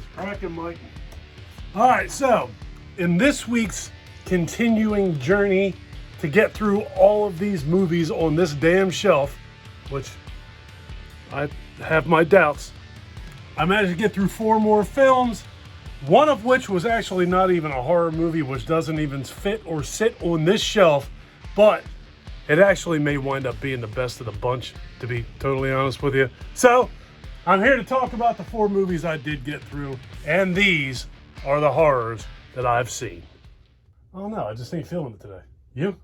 was cracking, Mike. All right, so in this week's continuing journey to get through all of these movies on this damn shelf, which I have my doubts, I managed to get through 4 more films, one of which was actually not even a horror movie, which doesn't even fit or sit on this shelf, but it actually may wind up being the best of the bunch, to be totally honest with you. So, I'm here to talk about the 4 movies I did get through, and these are the horrors that I've seen. Oh no, I just ain't feeling it today. You?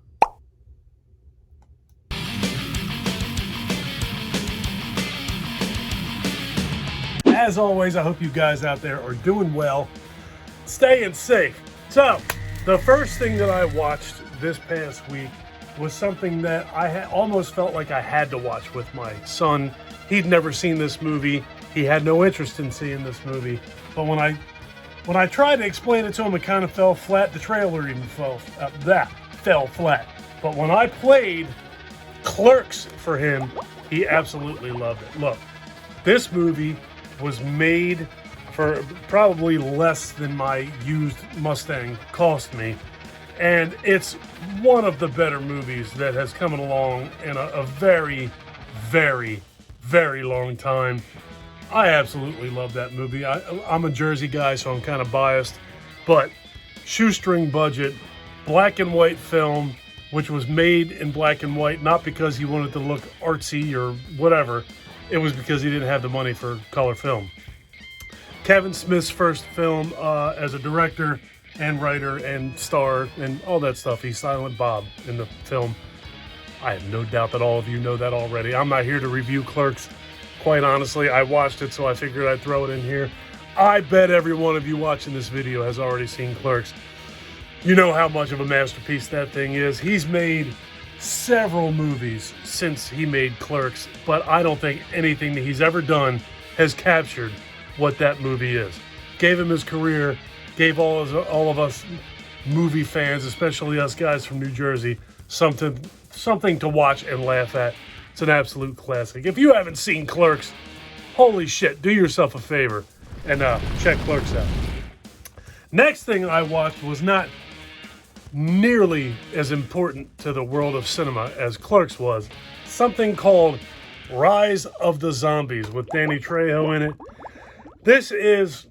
As always, I hope you guys out there are doing well, staying safe. So, the first thing that I watched this past week was something that I almost felt like I had to watch with my son. He'd never seen this movie. He had no interest in seeing this movie. But when I tried to explain it to him, it kind of fell flat. The trailer even fell flat. But when I played Clerks for him, he absolutely loved it. Look, this movie was made for probably less than my used Mustang cost me. And it's one of the better movies that has come along in a very, very, very long time. I absolutely love that movie. I'm a Jersey guy, so I'm kind of biased. But shoestring budget, black and white film, which was made in black and white, not because he wanted to look artsy or whatever. It was because he didn't have the money for color film. Kevin Smith's first film as a director and writer and star and all that stuff. He's Silent Bob in the film. I have no doubt that all of you know that already. I'm not here to review Clerks. Quite honestly, I watched it, so I figured I'd throw it in here. I bet every one of you watching this video has already seen Clerks. You know how much of a masterpiece that thing is. He's made several movies since he made Clerks, but I don't think anything that he's ever done has captured what that movie is. Gave him his career, gave all of us movie fans, especially us guys from New Jersey, something to watch and laugh at. It's an absolute classic. If you haven't seen Clerks, holy shit, do yourself a favor and check Clerks out. Next thing I watched was not nearly as important to the world of cinema as Clerks was. Something called Rise of the Zombies with Danny Trejo in it. This is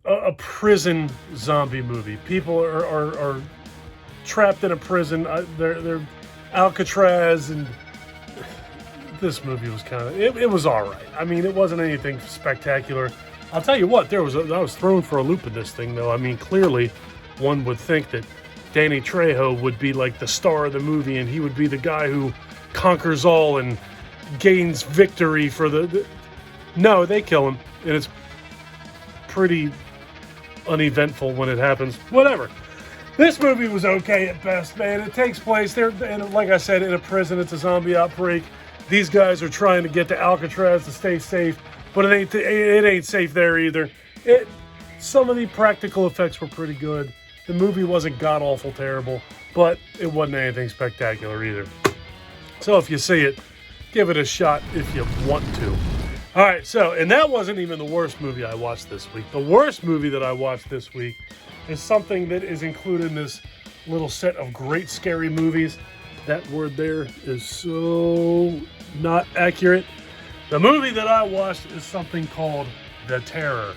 a prison zombie movie. People are trapped in a prison. They're Alcatraz, and this movie was kind of, it was all right. I mean, it wasn't anything spectacular. I'll tell you what, I was thrown for a loop in this thing, though. I mean, clearly, one would think that Danny Trejo would be like the star of the movie, and he would be the guy who conquers all and gains victory for the... No, they kill him, and it's pretty uneventful when it happens. Whatever. This movie was okay at best, man. It takes place there, and like I said, in a prison. It's a zombie outbreak. These guys are trying to get to Alcatraz to stay safe, but it ain't safe there either. Some of the practical effects were pretty good. The movie wasn't god-awful terrible, but it wasn't anything spectacular either. So if you see it, give it a shot if you want to. All right, so, and that wasn't even the worst movie I watched this week. The worst movie that I watched this week is something that is included in this little set of great scary movies. That word there is so not accurate. The movie that I watched is something called The Terror.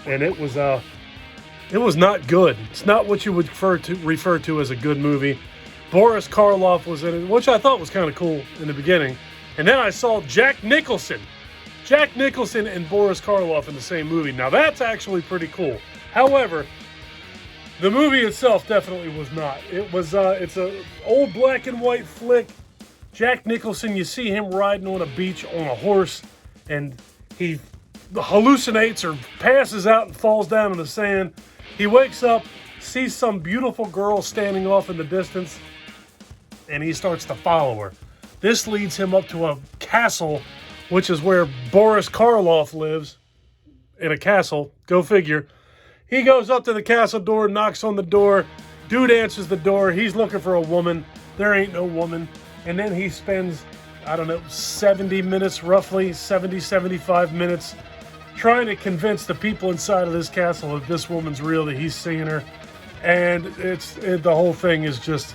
And it was not good. It's not what you would refer to as a good movie. Boris Karloff was in it, which I thought was kind of cool in the beginning. And then I saw Jack Nicholson and Boris Karloff in the same movie. Now that's actually pretty cool. However, the movie itself definitely was not. It's a old black and white flick. Jack Nicholson, you see him riding on a beach on a horse, and he hallucinates or passes out and falls down in the sand. He wakes up, sees some beautiful girl standing off in the distance, and he starts to follow her. This leads him up to a castle, which is where Boris Karloff lives, in a castle. Go figure. He goes up to the castle door, knocks on the door. Dude answers the door. He's looking for a woman. There ain't no woman. And then he spends, 70 minutes roughly, 75 minutes trying to convince the people inside of this castle that this woman's real, that he's seeing her. And the whole thing is just,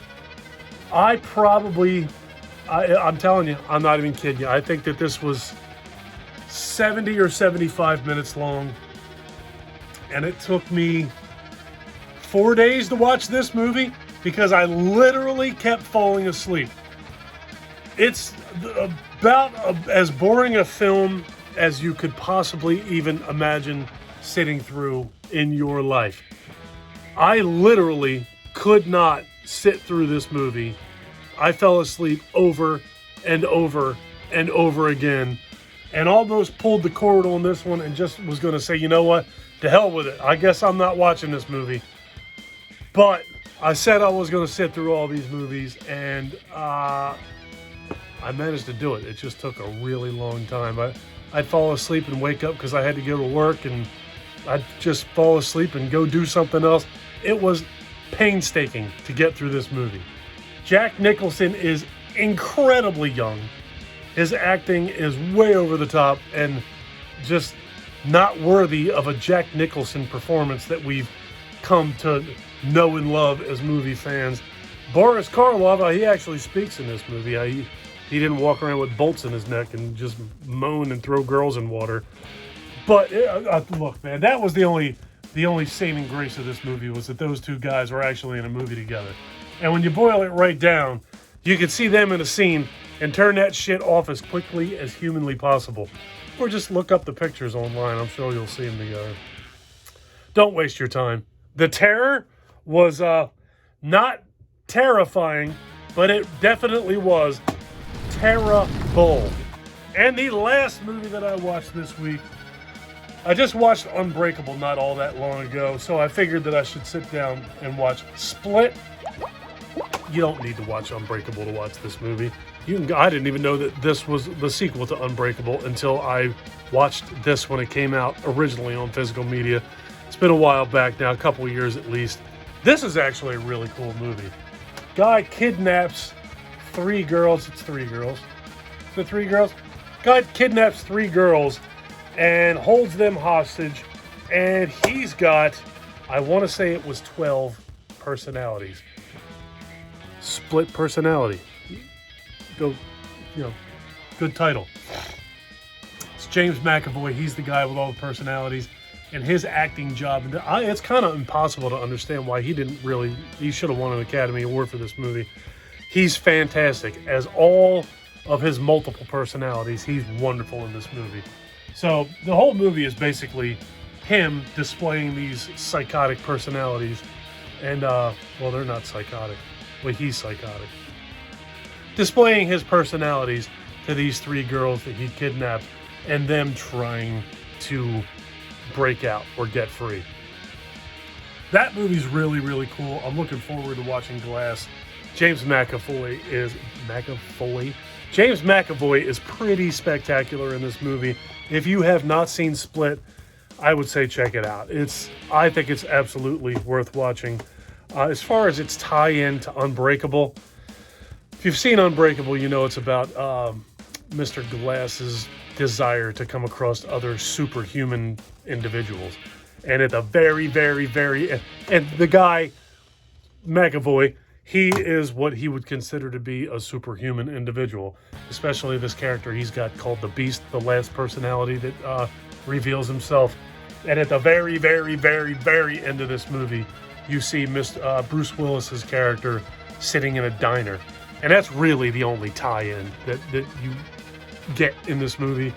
I'm telling you, I'm not even kidding you. I think that this was 70 or 75 minutes long. And it took me 4 days to watch this movie because I literally kept falling asleep. It's about as boring a film as you could possibly even imagine sitting through in your life. I literally could not sit through this movie. I fell asleep over and over and over again, and almost pulled the cord on this one and just was going to say, you know what, to hell with it. I guess I'm not watching this movie. But I said I was going to sit through all these movies, and I managed to do it. It just took a really long time. I'd fall asleep and wake up because I had to go to work, and I'd just fall asleep and go do something else. It was painstaking to get through this movie. Jack Nicholson is incredibly young. His acting is way over the top and just not worthy of a Jack Nicholson performance that we've come to know and love as movie fans. Boris Karloff, he actually speaks in this movie. He didn't walk around with bolts in his neck and just moan and throw girls in water. But look, man, that was the only saving grace of this movie, was that those two guys were actually in a movie together. And when you boil it right down, you could see them in a scene and turn that shit off as quickly as humanly possible. Or just look up the pictures online. I'm sure you'll see them together. Don't waste your time. The Terror was not terrifying, but it definitely was terrible. And the last movie that I watched this week, I just watched Unbreakable not all that long ago, so I figured that I should sit down and watch Split. You don't need to watch Unbreakable to watch this movie. I didn't even know that this was the sequel to Unbreakable until I watched this when it came out originally on physical media. It's been a while back now, a couple of years at least. This is actually a really cool movie. Guy kidnaps three girls. It's three girls. Is it three girls? Guy kidnaps three girls and holds them hostage. And he's got, I want to say it was 12 personalities. Split personality. Go, good title. It's James McAvoy. He's the guy with all the personalities. And his acting job, it's kind of impossible to understand why he should have won an Academy Award for this movie. He's fantastic. As all of his multiple personalities, he's wonderful in this movie. So the whole movie is basically him displaying these psychotic personalities. And, they're not psychotic, but he's psychotic. Displaying his personalities to these three girls that he kidnapped and them trying to break out or get free. That movie's really, really cool. I'm looking forward to watching Glass. James McAvoy is pretty spectacular in this movie. If you have not seen Split, I would say check it out. I think it's absolutely worth watching. As far as its tie-in to Unbreakable, if you've seen Unbreakable, you know it's about Mr. Glass's desire to come across other superhuman individuals. And at the very, very, very end, and the guy, McAvoy, he is what he would consider to be a superhuman individual. Especially this character he's got called the Beast, the last personality that reveals himself. And at the very, very, very, very end of this movie, you see Bruce Willis's character sitting in a diner. And that's really the only tie-in that you get in this movie.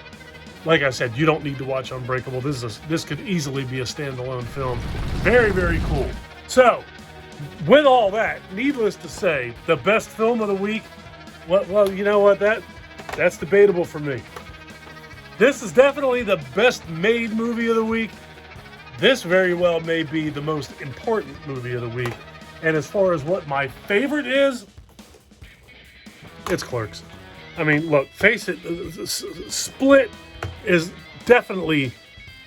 Like I said, you don't need to watch Unbreakable. This could easily be a standalone film. Very, very cool. So, with all that, needless to say, the best film of the week, well, you know what? That's debatable for me. This is definitely the best made movie of the week. This very well may be the most important movie of the week. And as far as what my favorite is, it's Clerks. I mean, look, face it, Split is definitely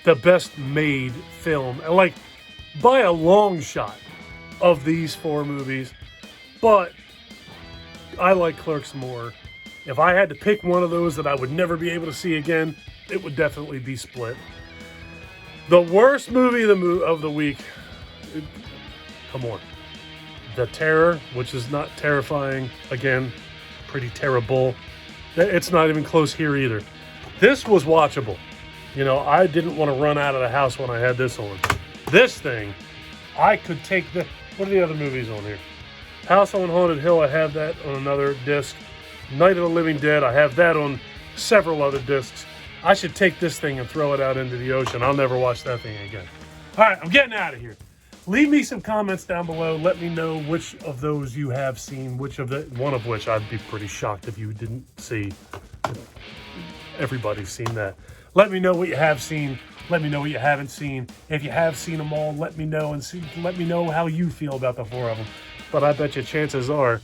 the best made film, like by a long shot, of these four movies. But I like Clerks more. If I had to pick one of those that I would never be able to see again, it would definitely be Split. The worst movie of the week. Come on. The Terror, which is not terrifying. Again, pretty terrible. It's not even close here either. This was watchable. You know, I didn't want to run out of the house when I had this on. This thing, I could take the... What are the other movies on here? House on Haunted Hill, I have that on another disc. Night of the Living Dead, I have that on several other discs. I should take this thing and throw it out into the ocean. I'll never watch that thing again. All right, I'm getting out of here. Leave me some comments down below. Let me know which of those you have seen, one of which I'd be pretty shocked if you didn't see. Everybody's seen that. Let me know what you have seen. Let me know what you haven't seen. If you have seen them all, let me know let me know how you feel about the 4 of them. But I bet you chances are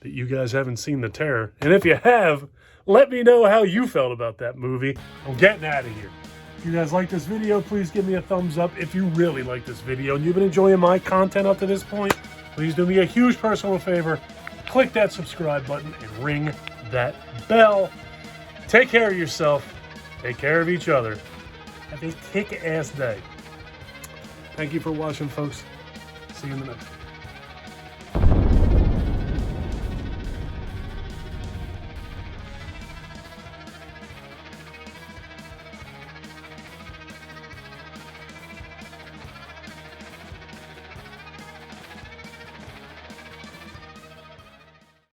that you guys haven't seen The Terror. And if you have, let me know how you felt about that movie. I'm getting out of here. If you guys like this video, please give me a thumbs up. If you really like this video and you've been enjoying my content up to this point, please do me a huge personal favor. Click that subscribe button and ring that bell. Take care of yourself. Take care of each other. Have a kick-ass day. Thank you for watching, folks. See you in the next one.